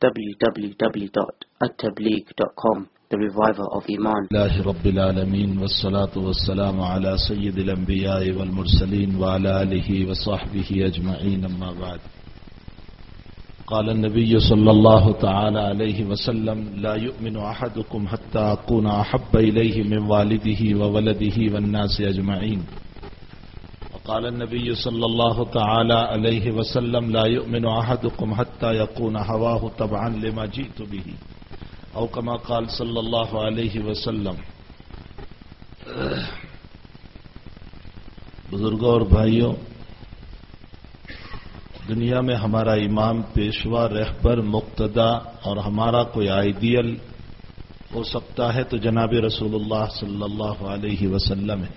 www.attableek.com, the reviver of Iman. Alhamdulillahi Rabbil Alameen, wassalatu wassalamu ala sayyidil anbiya'i wal mursaleen wa ala alihi wa sahbihi ajma'in, amma ba'd. قال النبي صلى الله تعالى عليه وسلم لا يؤمن أحدكم حتى أكون أحب إليه من والده وولده والناس أجمعين. وقال النبي صلى الله تعالى عليه وسلم لا يؤمن أحدكم حتى يكون هواه تبعا لما جئت به، أو كما قال صلى الله عليه وسلم. بزرگوں اور بھائیوں، دنیا میں ہمارا امام، پیشوا، رہبر، مقتدا اور ہمارا کوئی آئیڈیل ہو سکتا ہے تو جناب رسول اللہ صلی اللہ علیہ وسلم ہے.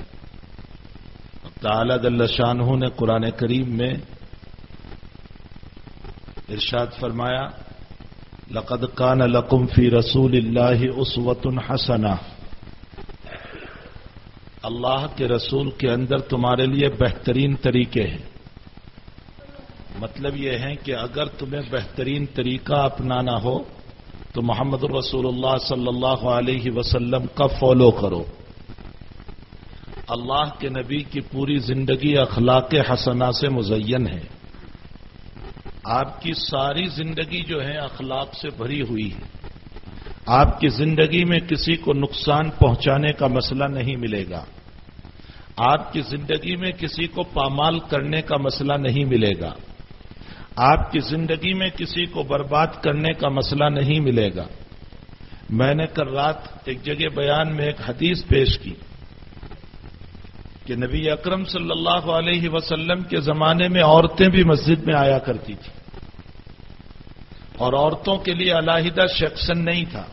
تعالی جل شانہ نے قرآن کریم میں ارشاد فرمایا لقد کان لکم فی رسول اللہ اسوۃ حسنہ، اللہ کے رسول کے اندر تمہارے لیے بہترین طریقے ہیں. مطلب یہ ہے کہ اگر تمہیں بہترین طریقہ اپنانا ہو تو محمد رسول اللہ صلی اللہ علیہ وسلم کا فالو کرو. اللہ کے نبی کی پوری زندگی اخلاق حسنہ سے مزین ہے. آپ کی ساری زندگی جو ہے اخلاق سے بھری ہوئی ہے. آپ کی زندگی میں کسی کو نقصان پہنچانے کا مسئلہ نہیں ملے گا. آپ کی زندگی میں کسی کو پامال کرنے کا مسئلہ نہیں ملے گا. آپ کی زندگی میں کسی کو برباد کرنے کا مسئلہ نہیں ملے گا. میں نے کل رات ایک جگہ بیان میں ایک حدیث پیش کی کہ نبی اکرم صلی اللہ علیہ وسلم کے زمانے میں عورتیں بھی مسجد میں آیا کرتی تھیں، اور عورتوں کے لیے علیحدہ سیکشن نہیں تھا.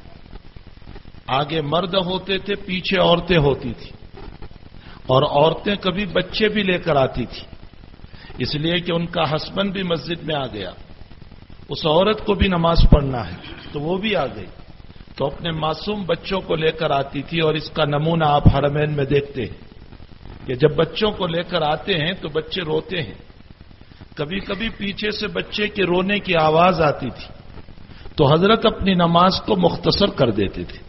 آگے مرد ہوتے تھے، پیچھے عورتیں ہوتی تھیں، اور عورتیں کبھی بچے بھی لے کر آتی تھیں، اس لیے کہ ان کا ہسبینڈ بھی مسجد میں آ گیا، اس عورت کو بھی نماز پڑھنا ہے تو وہ بھی آ گئی، تو اپنے معصوم بچوں کو لے کر آتی تھی. اور اس کا نمونہ آپ حرمین میں دیکھتے ہیں کہ جب بچوں کو لے کر آتے ہیں تو بچے روتے ہیں. کبھی کبھی پیچھے سے بچے کے رونے کی آواز آتی تھی تو حضرت اپنی نماز کو مختصر کر دیتے تھے،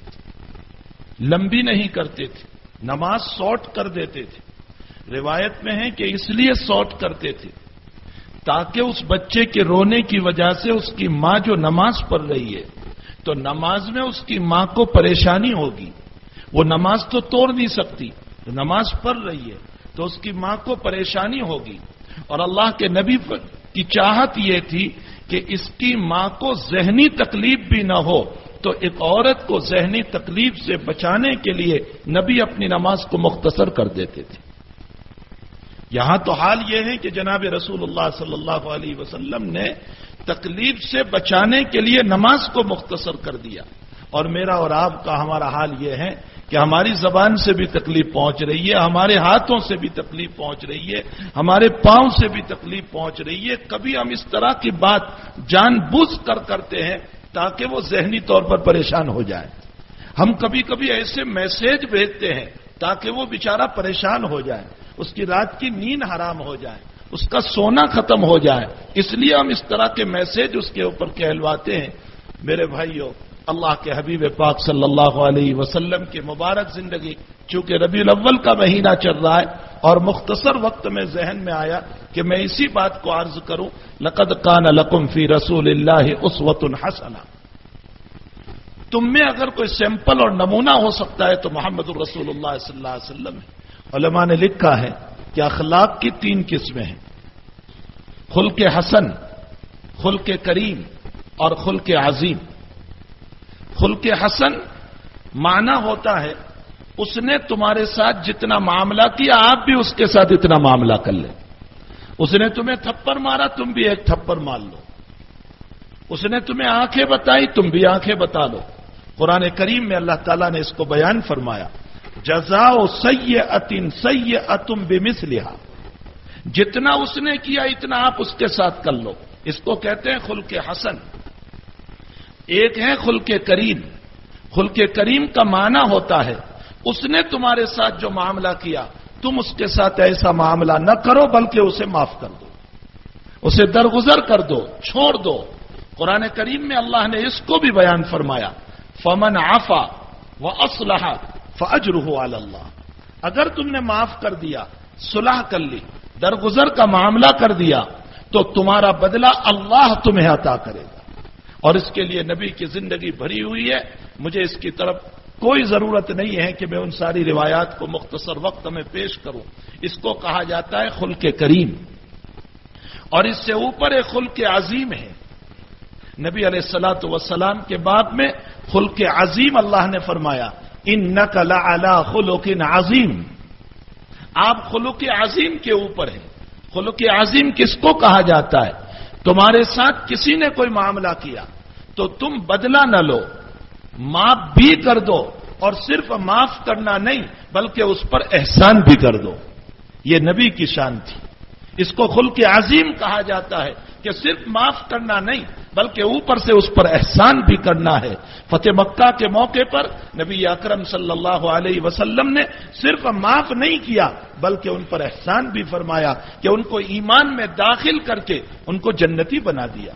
لمبی نہیں کرتے تھے، نماز شارٹ کر دیتے تھے. روایت میں ہے کہ اس لیے شارٹ کرتے تھے تاکہ اس بچے کے رونے کی وجہ سے اس کی ماں جو نماز پڑھ رہی ہے تو نماز میں اس کی ماں کو پریشانی ہوگی. وہ نماز تو توڑ نہیں سکتی، نماز پڑھ رہی ہے تو اس کی ماں کو پریشانی ہوگی. اور اللہ کے نبی کی چاہت یہ تھی کہ اس کی ماں کو ذہنی تکلیف بھی نہ ہو، تو ایک عورت کو ذہنی تکلیف سے بچانے کے لیے نبی اپنی نماز کو مختصر کر دیتے تھے. یہاں تو حال یہ ہے کہ جناب رسول اللہ صلی اللہ علیہ وسلم نے تکلیف سے بچانے کے لیے نماز کو مختصر کر دیا. اور میرا اور آپ کا ہمارا حال یہ ہے کہ ہماری زبان سے بھی تکلیف پہنچ رہی ہے، ہمارے ہاتھوں سے بھی تکلیف پہنچ رہی ہے، ہمارے پاؤں سے بھی تکلیف پہنچ رہی ہے. کبھی ہم اس طرح کی بات جان بوجھ کر کرتے ہیں تاکہ وہ ذہنی طور پر پریشان ہو جائے. ہم کبھی کبھی ایسے میسج بھیجتے ہیں تاکہ وہ بیچارہ پریشان ہو جائے، اس کی رات کی نیند حرام ہو جائے، اس کا سونا ختم ہو جائے. اس لیے ہم اس طرح کے میسج اس کے اوپر کہلواتے ہیں. میرے بھائیوں، اللہ کے حبیب پاک صلی اللہ علیہ وسلم کی مبارک زندگی، چونکہ ربیع الاول کا مہینہ چل رہا ہے اور مختصر وقت میں ذہن میں آیا کہ میں اسی بات کو عرض کروں. لقد کان لکم فی رسول اللہ اسوۃ حسنہ. تم میں اگر کوئی سیمپل اور نمونہ ہو سکتا ہے تو محمد الرسول اللہ صلی اللہ علیہ وسلم ہے. علماء نے لکھا ہے کہ اخلاق کی 3 قسمیں ہیں: خلق حسن، خلق کریم اور خلق عظیم. خلق حسن معنی ہوتا ہے اس نے تمہارے ساتھ جتنا معاملہ کیا آپ بھی اس کے ساتھ اتنا معاملہ کر لیں. اس نے تمہیں تھپڑ مارا، تم بھی ایک تھپڑ مار لو. اس نے تمہیں آنکھیں بتائی، تم بھی آنکھیں بتا لو. قرآن کریم میں اللہ تعالیٰ نے اس کو بیان فرمایا، جزاء سیئۃ سیئۃ بمثلھا. جتنا اس نے کیا اتنا آپ اس کے ساتھ کر لو. اس کو کہتے ہیں خلق حسن. ایک ہے خلق کریم. خلق کریم کا معنی ہوتا ہے اس نے تمہارے ساتھ جو معاملہ کیا تم اس کے ساتھ ایسا معاملہ نہ کرو بلکہ اسے معاف کر دو، اسے درگزر کر دو، چھوڑ دو. قرآن کریم میں اللہ نے اس کو بھی بیان فرمایا، فمن عفا واصلح فاجرہ علی اللہ، اگر تم نے معاف کر دیا، صلح کر لی، درگزر کا معاملہ کر دیا، تو تمہارا بدلہ اللہ تمہیں عطا کرے گا۔ اور اس کے لیے نبی کی زندگی بھری ہوئی ہے، مجھے اس کی طرف کوئی ضرورت نہیں ہے کہ میں ان ساری روایات کو مختصر وقت میں پیش کروں۔ اس کو کہا جاتا ہے خلق کریم، اور اس سے اوپر ایک خلق عظیم ہے۔ نبی علیہ الصلوۃ والسلام کے باب میں خلق عظیم اللہ نے فرمایا، انک لعلی خلق عظیم، آپ خلق عظیم کے اوپر ہیں۔ خلق عظیم کس کو کہا جاتا ہے؟ تمہارے ساتھ کسی نے کوئی معاملہ کیا تو تم بدلہ نہ لو، معاف بھی کر دو، اور صرف معاف کرنا نہیں بلکہ اس پر احسان بھی کر دو۔ یہ نبی کی شان تھی، اس کو خلق عظیم کہا جاتا ہے کہ صرف معاف کرنا نہیں بلکہ اوپر سے اس پر احسان بھی کرنا ہے۔ فتح مکہ کے موقع پر نبی اکرم صلی اللہ علیہ وسلم نے صرف معاف نہیں کیا بلکہ ان پر احسان بھی فرمایا کہ ان کو ایمان میں داخل کر کے ان کو جنتی بنا دیا۔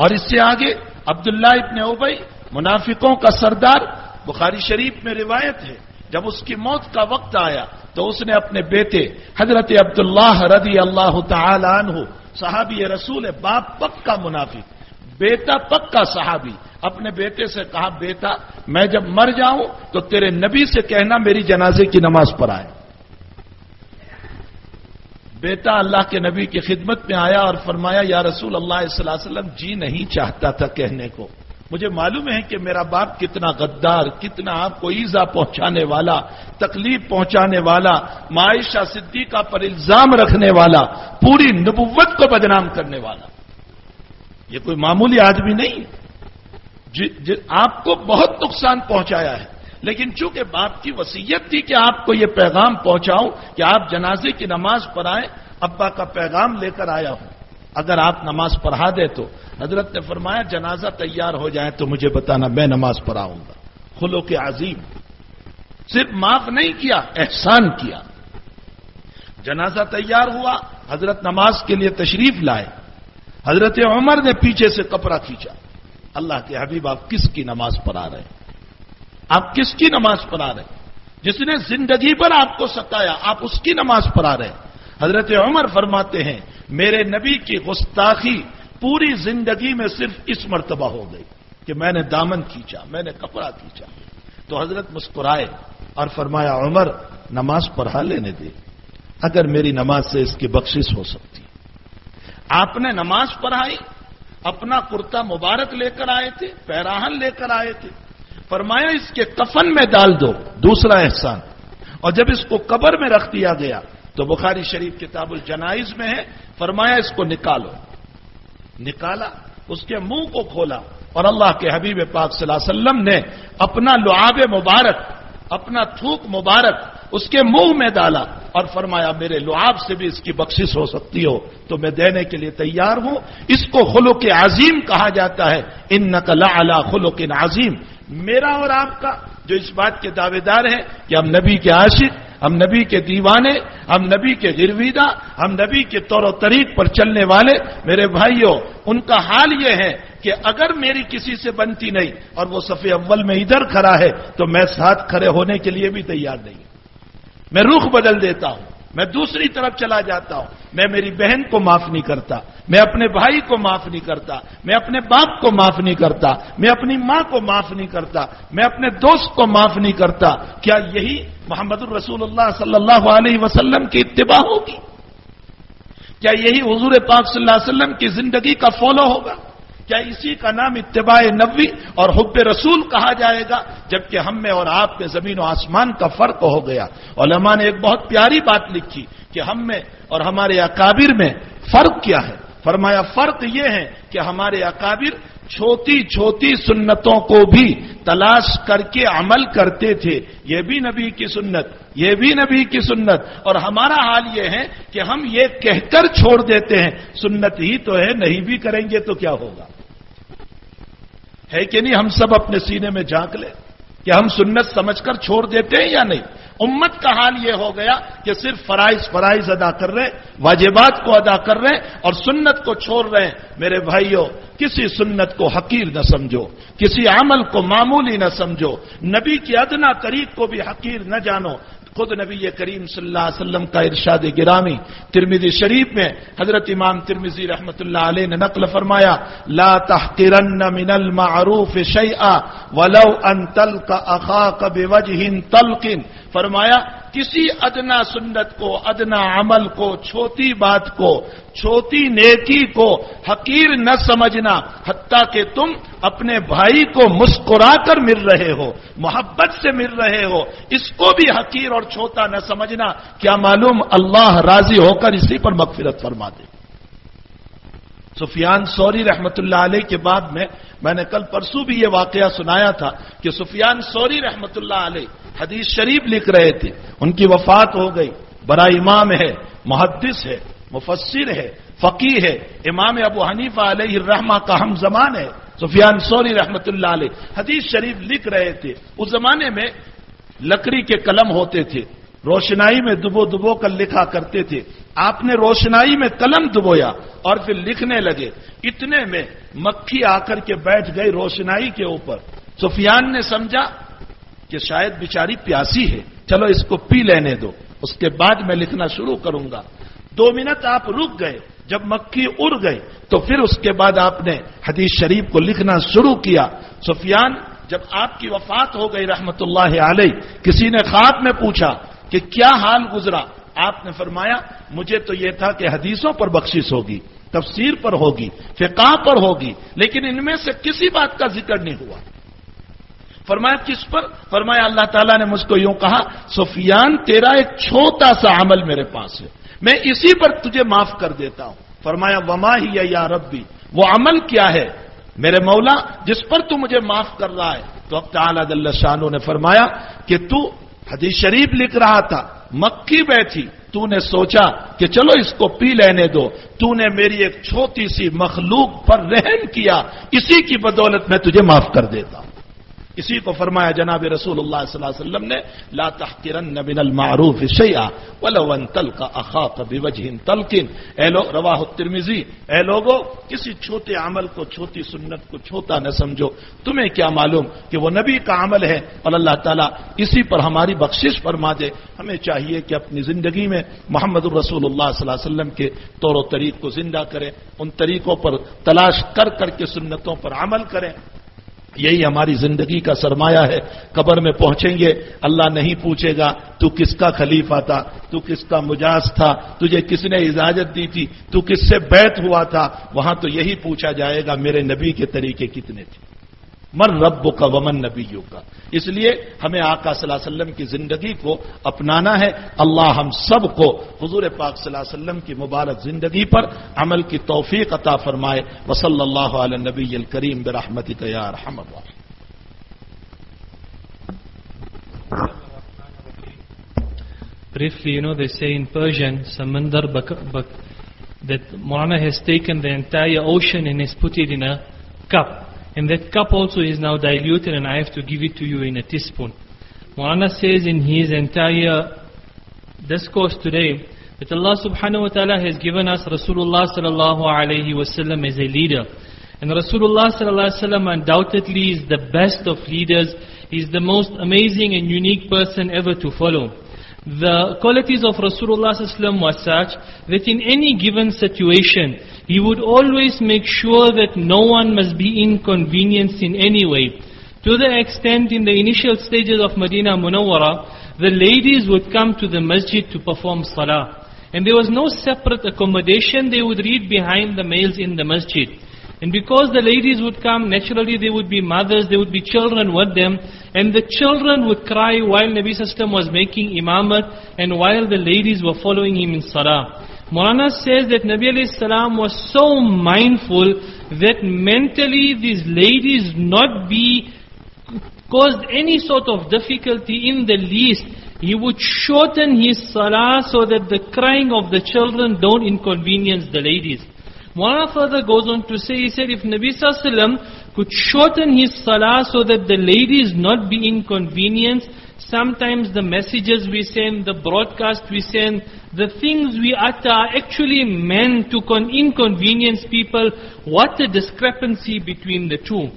اور اس سے آگے عبداللہ ابن ابی، منافقوں کا سردار، بخاری شریف میں روایت ہے، جب اس کی موت کا وقت آیا تو اس نے اپنے بیٹے حضرت عبداللہ رضی اللہ تعالی عنہ، صحابی رسول، باپ پکا منافق، بیٹا پکا صحابی، اپنے بیٹے سے کہا، بیٹا میں جب مر جاؤں تو تیرے نبی سے کہنا میری جنازے کی نماز پڑھائے۔ بیٹا اللہ کے نبی کی خدمت میں آیا اور فرمایا، یا رسول اللہ صلی اللہ علیہ وسلم، جی نہیں چاہتا تھا کہنے کو، مجھے معلوم ہے کہ میرا باپ کتنا غدار، کتنا آپ کو ایذا پہنچانے والا، تکلیف پہنچانے والا، عائشہ صدیقہ پر الزام رکھنے والا، پوری نبوت کو بدنام کرنے والا، یہ کوئی معمولی آدمی نہیں، آپ کو بہت نقصان پہنچایا ہے، لیکن چونکہ باپ کی وصیت تھی کہ آپ کو یہ پیغام پہنچاؤں کہ آپ جنازے کی نماز پڑھائیں، ابا کا پیغام لے کر آیا ہوں، اگر آپ نماز پڑھا دے تو۔ حضرت نے فرمایا، جنازہ تیار ہو جائے تو مجھے بتانا، میں نماز پڑھاؤں گا۔ خلق عظیم، صرف معاف نہیں کیا، احسان کیا۔ جنازہ تیار ہوا، حضرت نماز کے لیے تشریف لائے، حضرت عمر نے پیچھے سے کپڑا کھینچا، اللہ کے حبیب آپ کس کی نماز پڑھا رہے ہیں؟ آپ کس کی نماز پڑھا رہے ہیں؟ جس نے زندگی پر آپ کو ستایا، آپ اس کی نماز پڑھا رہے ہیں۔ حضرت عمر فرماتے ہیں، میرے نبی کی گستاخی پوری زندگی میں صرف اس مرتبہ ہو گئی کہ میں نے دامن کھینچا، میں نے کپڑا کھینچا۔ تو حضرت مسکرائے اور فرمایا، عمر نماز پڑھا لینے دے، اگر میری نماز سے اس کی بخشش ہو سکتی۔ آپ نے نماز پڑھائی، اپنا کرتا مبارک لے کر آئے تھے، پیراہن لے کر آئے تھے، فرمایا اس کے کفن میں ڈال دو، دوسرا احسان۔ اور جب اس کو قبر میں رکھ دیا گیا تو بخاری شریف کتاب الجنائز میں ہے، فرمایا اس کو نکالو، نکالا، اس کے منہ کو کھولا، اور اللہ کے حبیب پاک صلی اللہ علیہ وسلم نے اپنا لعاب مبارک، اپنا تھوک مبارک اس کے منہ میں ڈالا اور فرمایا، میرے لعاب سے بھی اس کی بخشش ہو سکتی ہو تو میں دینے کے لیے تیار ہوں۔ اس کو خلق عظیم کہا جاتا ہے، انک لعلی خلق عظیم۔ میرا اور آپ کا جو اس بات کے دعوے دار ہیں کہ ہم نبی کے عاشق، ہم نبی کے دیوانے، ہم نبی کے گرویدہ، ہم نبی کے طور و طریق پر چلنے والے، میرے بھائیوں، ان کا حال یہ ہے کہ اگر میری کسی سے بنتی نہیں اور وہ صف اول میں ادھر کھڑا ہے تو میں ساتھ کھڑے ہونے کے لیے بھی تیار نہیں، میں رخ بدل دیتا ہوں، میں دوسری طرف چلا جاتا ہوں، میں میری بہن کو معاف نہیں کرتا، میں اپنے بھائی کو معاف نہیں کرتا، میں اپنے باپ کو معاف نہیں کرتا، میں اپنی ماں کو معاف نہیں کرتا، میں اپنے دوست کو معاف نہیں کرتا۔ کیا یہی محمد الرسول اللہ صلی اللہ علیہ وسلم کی اتباع ہوگی؟ کیا یہی حضور پاک صلی اللہ علیہ وسلم کی زندگی کا فالو ہوگا؟ کیا اسی کا نام اتباع نبوی اور حب رسول کہا جائے گا؟ جبکہ ہم میں اور آپ میں زمین و آسمان کا فرق ہو گیا۔ علماء نے ایک بہت پیاری بات لکھی کہ ہم میں اور ہمارے اکابر میں فرق کیا ہے۔ فرمایا، فرق یہ ہے کہ ہمارے اکابر چھوٹی چھوٹی سنتوں کو بھی تلاش کر کے عمل کرتے تھے، یہ بھی نبی کی سنت، یہ بھی نبی کی سنت، اور ہمارا حال یہ ہے کہ ہم یہ کہہ کر چھوڑ دیتے ہیں، سنت ہی تو ہے، نہیں بھی کریں گے تو کیا ہوگا؟ ہے کہ نہیں؟ ہم سب اپنے سینے میں جھانک لیں کہ ہم سنت سمجھ کر چھوڑ دیتے ہیں یا نہیں؟ امت کا حال یہ ہو گیا کہ صرف فرائض ادا کر رہے، واجبات کو ادا کر رہے اور سنت کو چھوڑ رہے ہیں۔ میرے بھائیوں، کسی سنت کو حقیر نہ سمجھو، کسی عمل کو معمولی نہ سمجھو، نبی کی ادنا طریق کو بھی حقیر نہ جانو۔ خود نبی کریم صلی اللہ علیہ وسلم کا ارشاد گرامی ترمذی شریف میں حضرت امام ترمذی رحمۃ اللہ علیہ نے نقل فرمایا، لا تحقرن من المعروف شیئا ولو ان تلقى اخاك بوجه طلق، فرمایا کسی ادنا سنت کو، ادنا عمل کو، چھوٹی بات کو، چھوٹی نیکی کو حقیر نہ سمجھنا، حتیٰ کہ تم اپنے بھائی کو مسکرا کر مل رہے ہو، محبت سے مل رہے ہو، اس کو بھی حقیر اور چھوٹا نہ سمجھنا، کیا معلوم اللہ راضی ہو کر اسی پر مغفرت فرما دے۔ سفیان ثوری رحمت اللہ علیہ کے بعد میں نے کل پرسوں بھی یہ واقعہ سنایا تھا کہ سفیان ثوری رحمت اللہ علیہ حدیث شریف لکھ رہے تھے، ان کی وفات ہو گئی، بڑا امام ہے، محدث ہے، مفسر ہے، فقیہ ہے، امام ابو حنیفہ علیہ الرحمہ کا ہم زمان ہے سفیان ثوری رحمت اللہ علیہ، حدیث شریف لکھ رہے تھے۔ اس زمانے میں لکڑی کے قلم ہوتے تھے، روشنائی میں دبو کر لکھا کرتے تھے۔ آپ نے روشنائی میں قلم دبویا اور پھر لکھنے لگے، اتنے میں مکھی آ کر کے بیٹھ گئی روشنائی کے اوپر۔ سفیان نے سمجھا کہ شاید بیچاری پیاسی ہے، چلو اس کو پی لینے دو، اس کے بعد میں لکھنا شروع کروں گا۔ 2 منٹ آپ رک گئے، جب مکھی اڑ گئی تو پھر اس کے بعد آپ نے حدیث شریف کو لکھنا شروع کیا۔ سفیان جب آپ کی وفات ہو گئی رحمت اللہ علیہ، کسی نے خواب میں پوچھا کہ کیا حال گزرا؟ آپ نے فرمایا مجھے تو یہ تھا کہ حدیثوں پر بخشش ہوگی، تفسیر پر ہوگی، فقہ پر ہوگی، لیکن ان میں سے کسی بات کا ذکر نہیں ہوا۔ فرمایا کس پر؟ فرمایا اللہ تعالیٰ نے مجھ کو یوں کہا، سفیان تیرا ایک چھوٹا سا عمل میرے پاس ہے، میں اسی پر تجھے معاف کر دیتا ہوں۔ فرمایا وما ہی یا ربی، وہ عمل کیا ہے میرے مولا جس پر تو مجھے معاف کر رہا ہے؟ تو اب تعالیٰ جل شانہ نے فرمایا کہ تو حدیث شریف لکھ رہا تھا، مکھی بیٹھی، تو نے سوچا کہ چلو اس کو پی لینے دو، تو نے میری ایک چھوٹی سی مخلوق پر رحم کیا، اسی کی بدولت میں تجھے معاف کر دیتا ہوں۔ اسی کو فرمایا جناب رسول اللہ صلی اللہ علیہ وسلم نے، لا تحقرن من المعروف شیئا ولو ان تلقى اخاك بوجه طلق، رواہ الترمذی، اے لوگو کسی چھوٹے عمل کو، چھوٹی سنت کو چھوٹا نہ سمجھو، تمہیں کیا معلوم کہ وہ نبی کا عمل ہے اور اللہ تعالیٰ اسی پر ہماری بخشش فرما دے۔ ہمیں چاہیے کہ اپنی زندگی میں محمد الرسول اللہ صلی اللہ علیہ وسلم کے طور و طریق کو زندہ کریں، ان طریقوں پر تلاش کر کے سنتوں پر عمل کریں، یہی ہماری زندگی کا سرمایہ ہے۔ قبر میں پہنچیں گے، اللہ نہیں پوچھے گا تو کس کا خلیفہ تھا، تو کس کا مجاز تھا، تجھے کس نے اجازت دی تھی، تو کس سے بیعت ہوا تھا، وہاں تو یہی پوچھا جائے گا میرے نبی کے طریقے کتنے تھے، من ربک ومن نبیک۔ اس لیے ہمیں آقا صلی اللہ علیہ وسلم کی زندگی کو اپنانا ہے۔ اللہ ہم سب کو حضور پاک صلی اللہ علیہ وسلم کی مبارک زندگی پر عمل کی توفیق عطا فرمائے۔ وصلی اللہ علی النبی الکریم برحمتک یا ارحم الراحمین۔ Briefly, they say in Persian, Samandar that Maulana has taken the entire ocean and has put it in a cup. And that cup also is now diluted, and I have to give it to you in a teaspoon. Maulana says in his entire discourse today that Allah subhanahu wa ta'ala has given us Rasulullah sallallahu alayhi wa sallam as a leader. And Rasulullah sallallahu alayhi wa sallam undoubtedly is the best of leaders. He is the most amazing and unique person ever to follow. The qualities of Rasulullah sallallahu alayhi wa sallam were such that in any given situation, he would always make sure that no one must be inconvenienced in any way. To the extent in the initial stages of Medina Munawwara, the ladies would come to the masjid to perform salah. And there was no separate accommodation, they would read behind the males in the masjid. And because the ladies would come, naturally there would be mothers, there would be children with them, and the children would cry while Nabi Sallallahu Alaihi Wasallam was making imamat and while the ladies were following him in salah. Maulana says that Nabi alayhi salam was so mindful that mentally these ladies not be caused any sort of difficulty in the least. He would shorten his salah so that the crying of the children don't inconvenience the ladies. Maulana further goes on to say, he said if Nabi Sallallahu Alaihi Wasallam could shorten his salah so that the ladies not be inconvenienced, sometimes the messages we send, the broadcast we send, the things we utter are actually meant to inconvenience people. What a discrepancy between the two.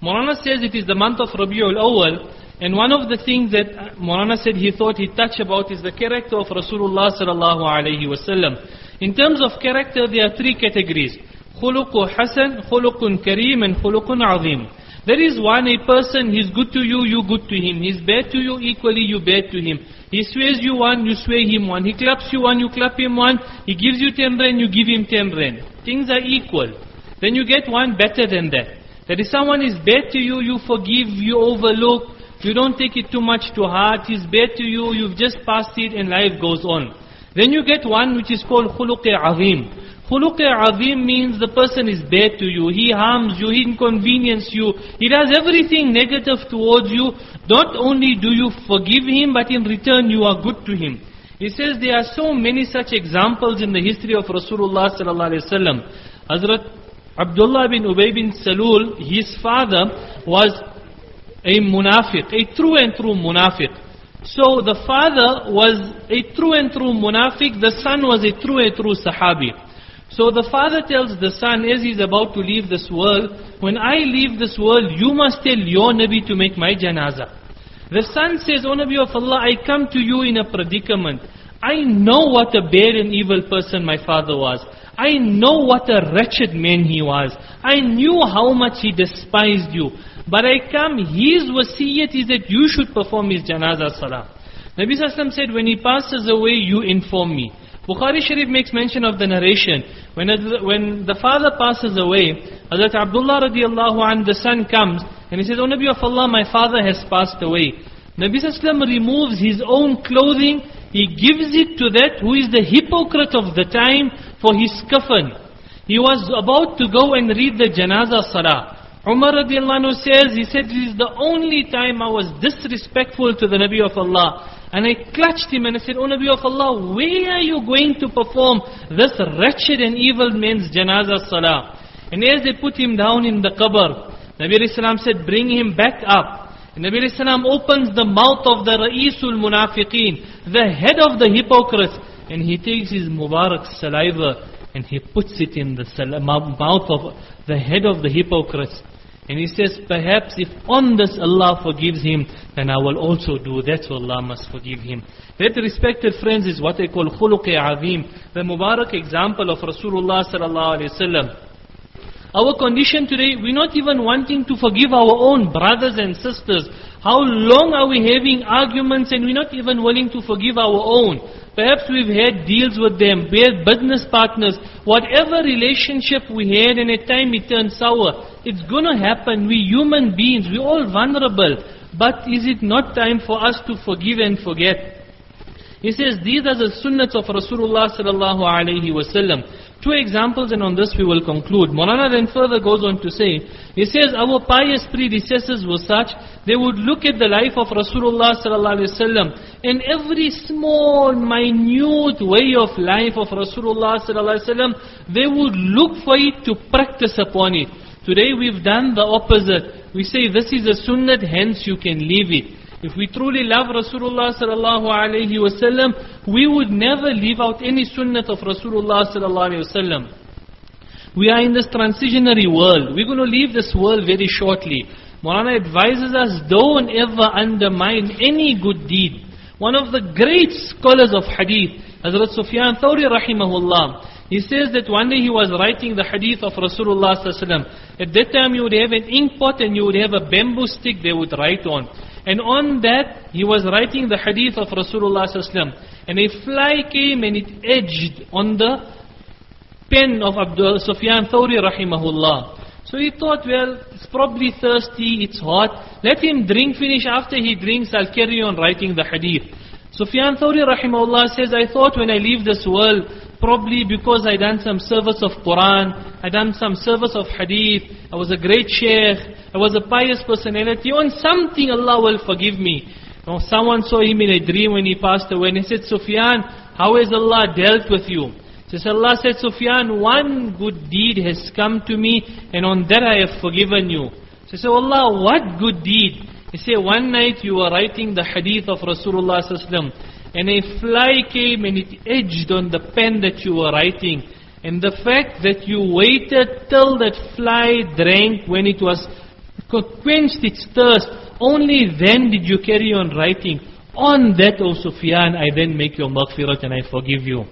Maulana says it is the month of Rabiul Awwal, and one of the things that Maulana said he thought he'd touch about is the character of Rasulullah sallallahu alaihi wasallam. In terms of character, there are three categories: khuluqun hasan, khuluqun kareem, and khuluqun azim. There is one, a person, he's good to you, you good to him. He's bad to you, equally you bad to him. He swears you one, you swear him one. He claps you one, you clap him one. He gives you 10 rand, you give him 10 rand. Things are equal. Then you get one better than that. That if someone is bad to you, you forgive, you overlook, you don't take it too much to heart. He's bad to you, you've just passed it and life goes on. Then you get one which is called khuluq azim. Khuluq azim means the person is bad to you, he harms you, he inconveniences you, he does everything negative towards you. Not only do you forgive him, but in return you are good to him. He says there are so many such examples in the history of Rasulullah sallallahu alaihi wasallam. Hazrat Abdullah bin Ubay bin Salul, his father was a munafiq, a true and true munafiq. So the father was a true and true munafiq, the son was a true and true sahabi. So the father tells the son as he's about to leave this world, when I leave this world, you must tell your Nabi to make my janazah. The son says, O Nabi of Allah, I come to you in a predicament. I know what a bad and evil person my father was. I know what a wretched man he was. I knew how much he despised you. But I come, his wasiyat is that you should perform his janazah salah. Nabi Sallallahu Alaihi Wasallam said, when he passes away, you inform me. Bukhari Sharif makes mention of the narration. When the father passes away, Hazrat Abdullah radiallahu anh, the son comes, and he says, O Nabi of Allah, my father has passed away. Nabi Sallallahu Alaihi Wasallam removes his own clothing, he gives it to that who is the hypocrite of the time for his kafan. He was about to go and read the janazah salah. Umar radiallahu anhu says, he said, this is the only time I was disrespectful to the Nabi of Allah. And I clutched him and I said, O Nabi of Allah, where are you going to perform this wretched and evil man's janazah salah? And as they put him down in the qabr, Nabi Sallallahu said, bring him back up. And Nabi Sallallahu opens the mouth of the Ra'isul Munafiqeen, the head of the hypocrites, and he takes his Mubarak saliva and he puts it in the mouth of the head of the hypocrites. And he says, perhaps if on this Allah forgives him, then I will also do that, so Allah must forgive him. That, respected friends, is what I call khuluq azim, the Mubarak example of Rasulullah sallallahu alaihi wasallam. Our condition today, we're not even wanting to forgive our own brothers and sisters. How long are we having arguments and we're not even willing to forgive our own? Perhaps we've had deals with them, we had business partners, whatever relationship we had, and at time it turned sour. It's going to happen. We human beings, we're all vulnerable. But is it not time for us to forgive and forget? He says, these are the sunnats of Rasulullah sallallahu alaihi wasallam. Two examples, and on this we will conclude. Maulana then further goes on to say, he says, our pious predecessors were such, they would look at the life of Rasulullah sallallahu alaihi wasallam, and every small, minute way of life of Rasulullah sallallahu alaihi wasallam, they would look for it to practice upon it. Today we've done the opposite. We say this is a sunnat, hence you can leave it. If we truly love Rasulullah sallallahu alaihi wasallam, we would never leave out any sunnat of Rasulullah sallallahu alaihi wasallam. We are in this transitionary world. We're going to leave this world very shortly. Maulana advises us, don't ever undermine any good deed. One of the great scholars of hadith, Hazrat Sufyan Thawri rahimahullah, he says that one day he was writing the hadith of Rasulullah sallallahu alaihi wasallam. At that time you would have an ink pot and you would have a bamboo stick they would write on. And on that, he was writing the hadith of Rasulullah sallallahu alaihi wasallam. And a fly came and it edged on the pen of Abdul Sufyan Thawri rahimahullah. So he thought, well, it's probably thirsty, it's hot. Let him drink, finish. After he drinks, I'll carry on writing the hadith. Sufyan Thawri rahimahullah says, I thought when I leave this world, probably because I done some service of Quran, I done some service of hadith, I was a great sheikh, I was a pious personality, on something Allah will forgive me. Now, someone saw him in a dream when he passed away and he said, Sufyan, how has Allah dealt with you? He says, Allah said, Sufyan, one good deed has come to me and on that I have forgiven you. He said, Allah, what good deed? He said, one night you were writing the hadith of Rasulullah sallallahu alaihi wasallam, and a fly came and it edged on the pen that you were writing. And the fact that you waited till that fly drank when it was quenched its thirst, only then did you carry on writing. On that, O Sufyan, I then make your maghfirat and I forgive you.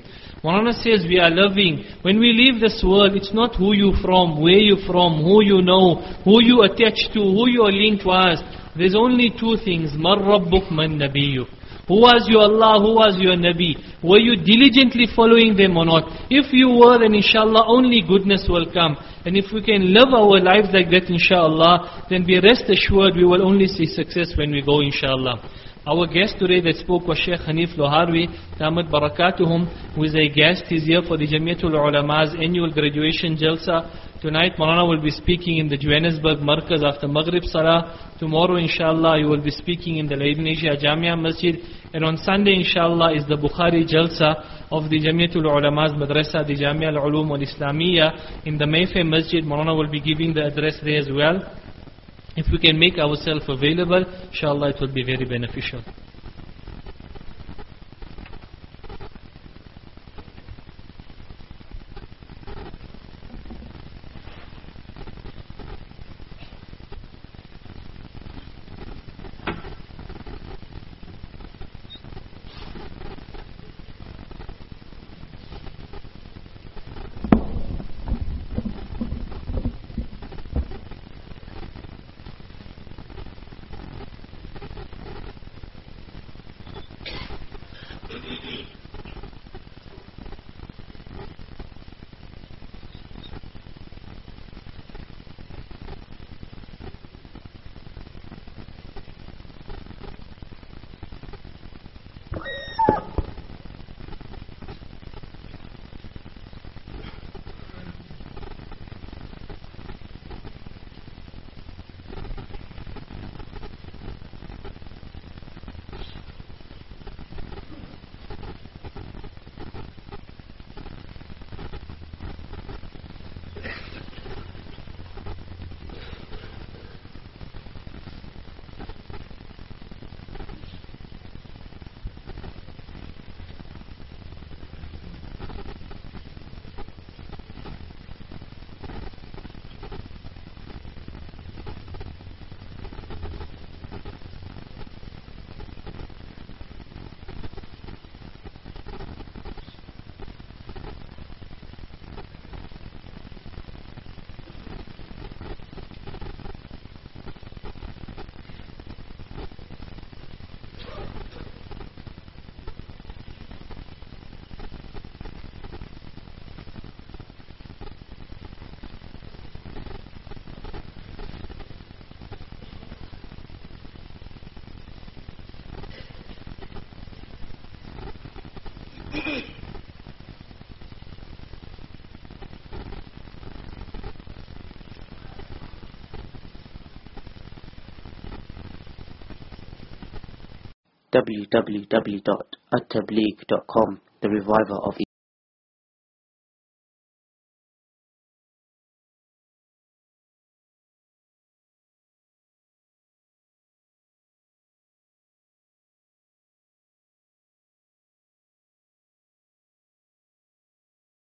Maulana says we are loving. When we leave this world, it's not who you from, where you from, who you know, who you attached to, who you are linked was. There's only two things. Man Rabbuk, man Nabiyuk. Who was your Allah, who was your Nabi? Were you diligently following them or not? If you were, then inshallah only goodness will come. And if we can live our lives like that inshallah, then be rest assured we will only see success when we go inshallah. Our guest today that spoke was Sheikh Hanif Loharwi, Damat Barakatuhum, who is a guest. He's here for the Jamiatul Ulama's annual graduation Jalsa. Tonight Maulana will be speaking in the Johannesburg Markaz after Maghrib Salah. Tomorrow inshallah he will be speaking in the Leiden Asia Jamia Masjid. And on Sunday inshallah is the Bukhari Jalsa of the Jamiatul Ulama's Madrasa, the Jamia Al-Ulum Al-Islamiyya in the Mayfair Masjid. Maulana will be giving the address there as well. If we can make ourselves available, inshallah it will be very beneficial. www.attableek.com, the reviver of